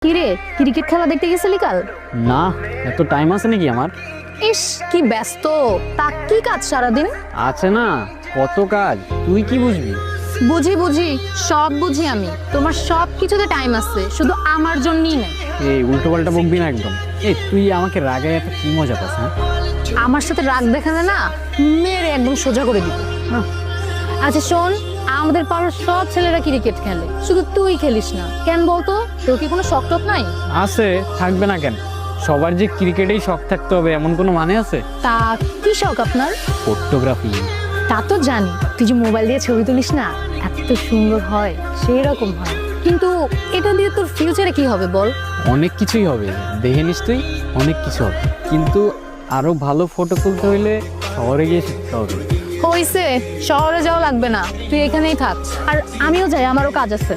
কিরে, ক্রিকেট খেলা দেখতে গেছিলি কাল? না, এত টাইম আছে নাকি আমার? ইস কি ব্যস্ত, তা কি কাজ সারাদিন? আছে না, কত কাজ, তুই কি বুঝবি? বুঝি বুঝি, সব বুঝি আমি। তোমার সব কিছুতে টাইম আছে, শুধু আমার জন্যই নেই। এই উল্টো পাল্টা বকবি না একদম। এই তুই আমাকে রাগে এত কি মজা পাস? হ্যাঁ, আমার সাথে রাগ দেখালে না, মেরে একদম সোজা করে দিবি। আচ্ছা শোন, আমাদের পাড়ার সব ছেলেরা ক্রিকেট খেলে, শুধু তুই খেলিস না কেন বলতো? তোর কি কোনো শখ টখ নাই? আছে, থাকবে না কেন? সবার যে ক্রিকেটেই শখ থাকতে হবে এমন কোনো মানে আছে? তা কি শখ আপনার? ফটোগ্রাফি। তা তো জানি, তুই যে মোবাইল দিয়ে ছবি তুলিস না, এত সুন্দর হয়, সেই রকম হয়। কিন্তু এটা দিয়ে তোর ফিউচারে কি হবে বল? অনেক কিছুই হবে, দেখে নিস তুই, অনেক কিছু হবে। কিন্তু আরো ভালো ফটো তুলতে হইলে শহরে গিয়ে শিখতে হবে। হইছে, শহরে যাওয়া লাগবে না, তুই এখানেই থাক। আর আমিও যাই, আমারও কাজ আছে।